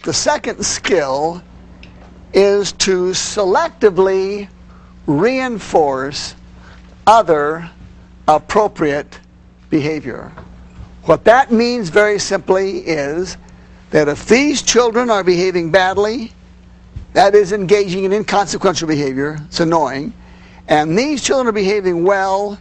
The second skill is to selectively reinforce other appropriate behavior. What that means very simply is that if these children are behaving badly, that is engaging in inconsequential behavior, it's annoying, and these children are behaving well,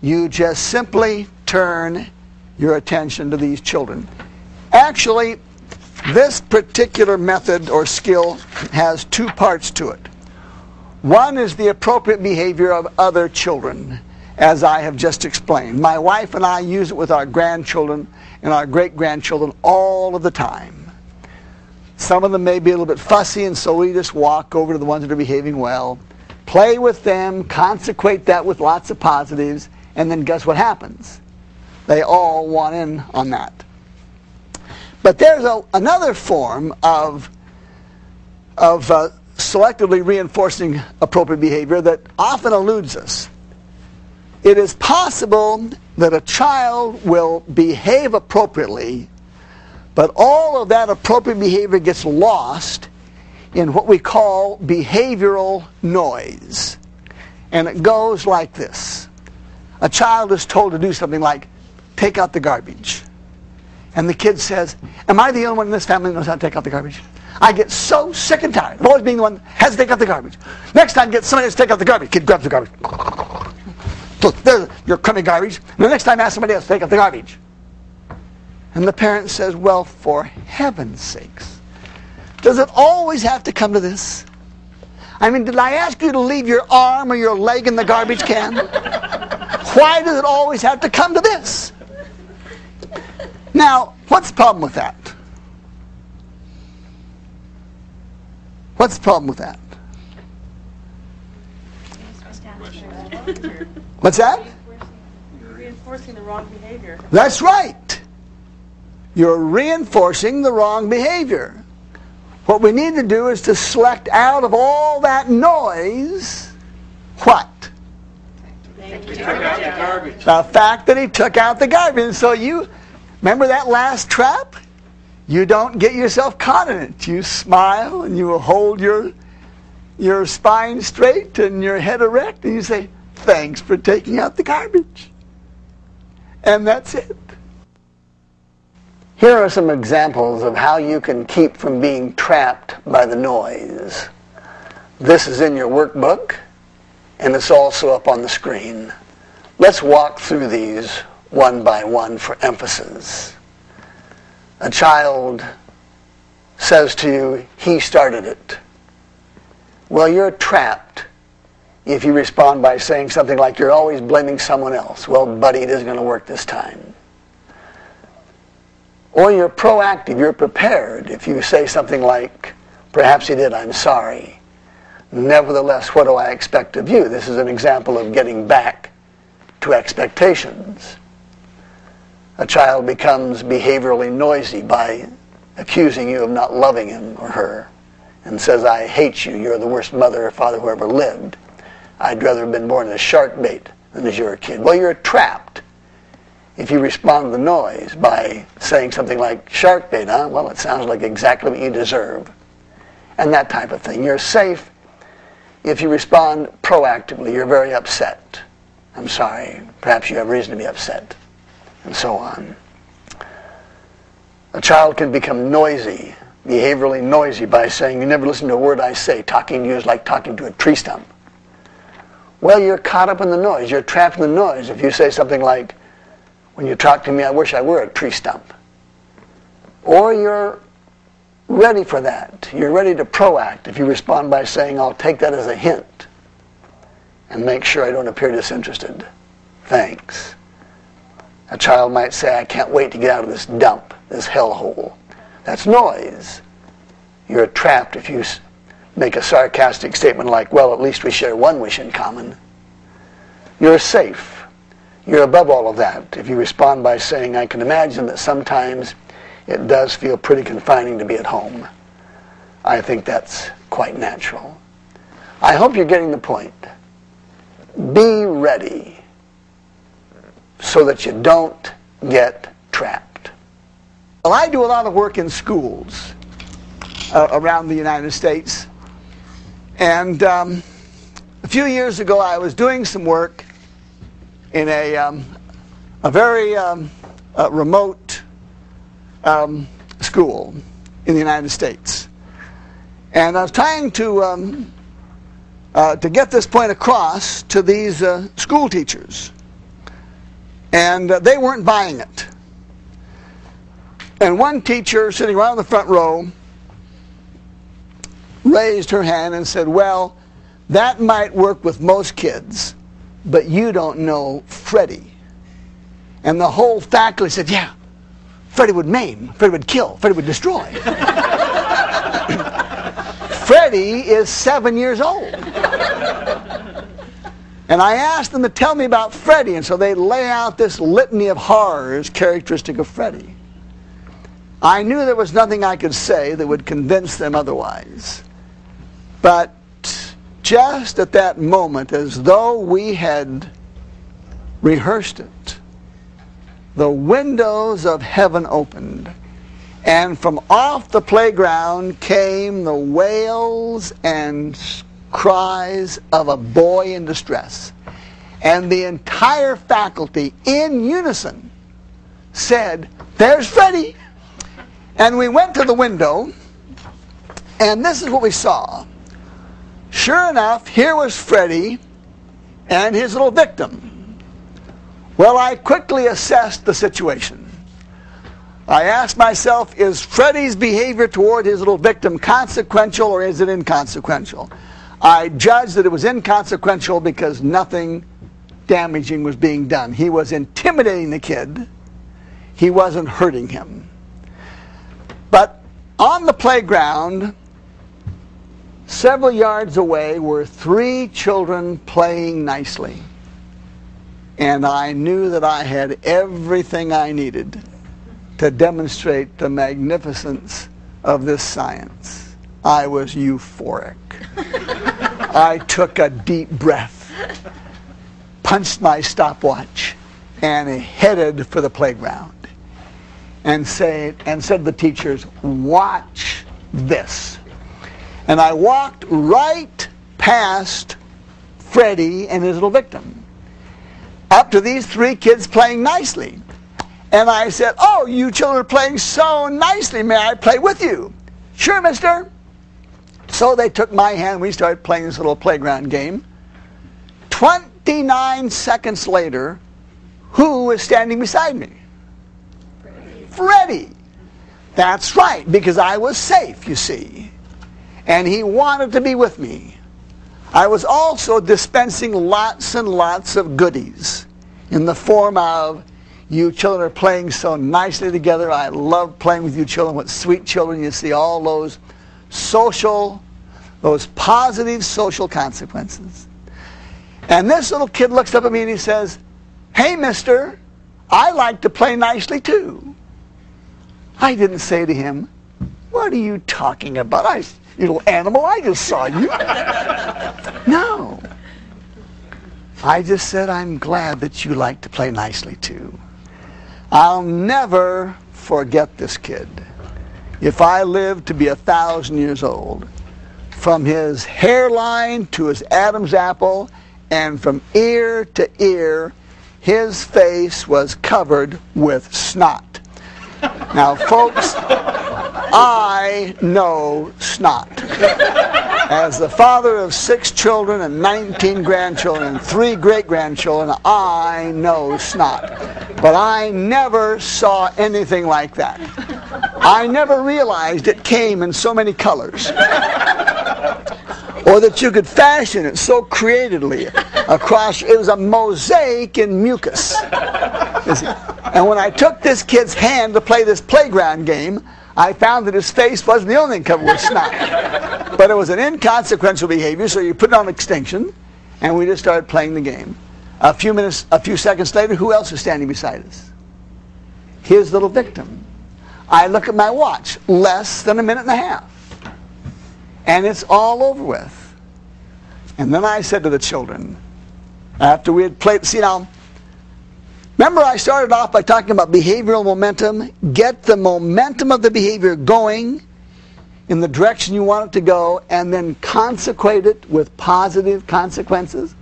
you just simply turn your attention to these children. Actually, this particular method or skill has two parts to it. One is the appropriate behavior of other children, as I have just explained. My wife and I use it with our grandchildren and our great-grandchildren all of the time. Some of them may be a little bit fussy, and so we just walk over to the ones that are behaving well, play with them, consecrate that with lots of positives, and then guess what happens? They all want in on that. But there's another form of selectively reinforcing appropriate behavior that often eludes us. It is possible that a child will behave appropriately, but all of that appropriate behavior gets lost in what we call behavioral noise. And it goes like this. A child is told to do something like, take out the garbage. And the kid says, am I the only one in this family that knows how to take out the garbage? I get so sick and tired of always being the one that has to take out the garbage. Next time, get somebody else to take out the garbage. Kid grabs the garbage. So there's your crummy garbage. And the next time, ask somebody else to take out the garbage. And the parent says, well, for heaven's sakes, does it always have to come to this? I mean, did I ask you to leave your arm or your leg in the garbage can? Why does it always have to come to this? Now, what's the problem with that? What's the problem with that? What's that? You're reinforcing the wrong behavior. That's right. You're reinforcing the wrong behavior. What we need to do is to select out of all that noise, what? The fact that he took out the garbage. And so you, remember that last trap? You don't get yourself caught in it. You smile and you will hold your spine straight and your head erect and you say, thanks for taking out the garbage. And that's it. Here are some examples of how you can keep from being trapped by the noise. This is in your workbook, and it's also up on the screen. Let's walk through these one by one for emphasis. A child says to you, he started it. Well, you're trapped if you respond by saying something like, you're always blaming someone else. Well, buddy, it isn't going to work this time. Or you're proactive, you're prepared. If you say something like, perhaps he did, I'm sorry. Nevertheless, what do I expect of you? This is an example of getting back to expectations. A child becomes behaviorally noisy by accusing you of not loving him or her and says, I hate you, you're the worst mother or father who ever lived. I'd rather have been born as shark bait than as your kid. Well, you're trapped if you respond to the noise by saying something like, shark bait, huh? Well, it sounds like exactly what you deserve. And that type of thing. You're safe if you respond proactively. You're very upset. I'm sorry. Perhaps you have reason to be upset. And so on. A child can become noisy, behaviorally noisy, by saying, you never listen to a word I say. Talking to you is like talking to a tree stump. Well, you're caught up in the noise. You're trapped in the noise. If you say something like, when you talk to me, I wish I were a tree stump. Or you're ready for that. You're ready to proact if you respond by saying, I'll take that as a hint and make sure I don't appear disinterested. Thanks. A child might say, I can't wait to get out of this dump, this hellhole. That's noise. You're trapped if you make a sarcastic statement like, well, at least we share one wish in common. You're safe. You're above all of that if you respond by saying, I can imagine that sometimes it does feel pretty confining to be at home. I think that's quite natural. I hope you're getting the point. Be ready so that you don't get trapped. Well, I do a lot of work in schools. around the United States. And a few years ago, I was doing some work in a very remote school in the United States. And I was trying to get this point across to these school teachers. And they weren't buying it. And one teacher sitting right in the front row raised her hand and said, well, that might work with most kids, but you don't know Freddie. And the whole faculty said, yeah, Freddie would maim, Freddie would kill, Freddie would destroy. Freddie is 7 years old. And I asked them to tell me about Freddie, and so they lay out this litany of horrors characteristic of Freddie. I knew there was nothing I could say that would convince them otherwise. But just at that moment, as though we had rehearsed it, the windows of heaven opened, and from off the playground came the wails and cries of a boy in distress. And the entire faculty, in unison, said, there's Freddie! And we went to the window, and this is what we saw. Sure enough, here was Freddie and his little victim. Well, I quickly assessed the situation. I asked myself, is Freddie's behavior toward his little victim consequential or is it inconsequential? I judged that it was inconsequential because nothing damaging was being done. He was intimidating the kid. He wasn't hurting him. But on the playground, several yards away, were 3 children playing nicely. And I knew that I had everything I needed to demonstrate the magnificence of this science. I was euphoric. I took a deep breath, punched my stopwatch, and headed for the playground. And said to the teachers, watch this. And I walked right past Freddie and his little victim, up to these 3 kids playing nicely. And I said, oh, you children are playing so nicely. May I play with you? Sure, mister. So they took my hand. We started playing this little playground game. 29 seconds later, who was standing beside me? Freddie. That's right, because I was safe, you see. And he wanted to be with me. I was also dispensing lots and lots of goodies in the form of, you children are playing so nicely together. I love playing with you children. What sweet children. You see all those positive social consequences. And this little kid looks up at me and he says, hey, mister, I like to play nicely too. I didn't say to him, what are you talking about? You little animal, I just saw you. No. I just said, I'm glad that you like to play nicely too. I'll never forget this kid. If I live to be 1,000 years old, from his hairline to his Adam's apple, and from ear to ear, his face was covered with snot. Now, folks, I know snot. As the father of 6 children and 19 grandchildren and 3 great-grandchildren, I know snot. But I never saw anything like that. I never realized it came in so many colors. Or that you could fashion it so creatively across. It was a mosaic in mucus. And when I took this kid's hand to play this playground game, I found that his face wasn't the only thing covered with snot. But it was an inconsequential behavior, so you put it on extinction, and we just started playing the game. A few seconds later, who else is standing beside us? His little victim. I look at my watch, less than a minute and a half. And it's all over with. And then I said to the children, after we had played, see now, remember I started off by talking about behavioral momentum. Get the momentum of the behavior going. in the direction you want it to go and then consecrate it with positive consequences.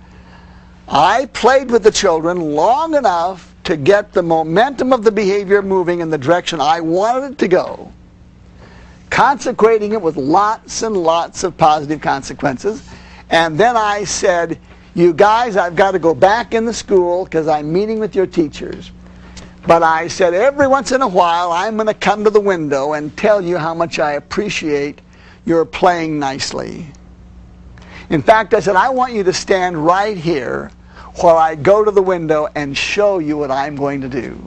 I played with the children long enough to get the momentum of the behavior moving in the direction I wanted it to go, consecrating it with lots and lots of positive consequences. And then I said, you guys, I've got to go back in the school because I'm meeting with your teachers. But I said, every once in a while, I'm going to come to the window and tell you how much I appreciate your playing nicely. In fact, I said, I want you to stand right here while I go to the window and show you what I'm going to do.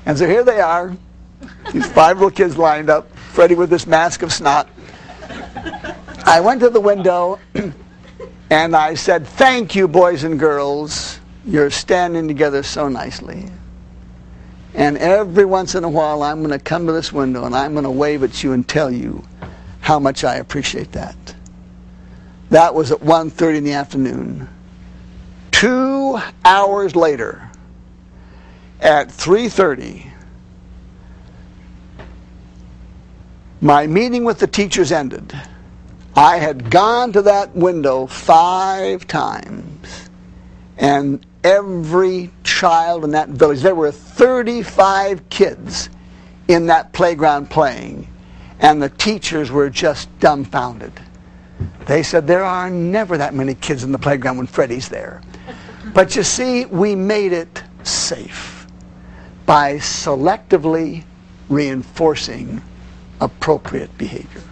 And so here they are, these 5 little kids lined up, Freddie with this mask of snot. I went to the window and I said, thank you, boys and girls. You're standing together so nicely. And every once in a while, I'm going to come to this window and I'm going to wave at you and tell you how much I appreciate that. That was at 1:30 in the afternoon. 2 hours later, at 3:30, my meeting with the teachers ended. I had gone to that window 5 times, and every child in that village, there were 35 kids in that playground playing, and the teachers were just dumbfounded. They said, there are never that many kids in the playground when Freddie's there. But you see, we made it safe by selectively reinforcing appropriate behavior.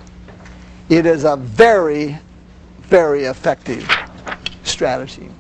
It is a very, very effective strategy.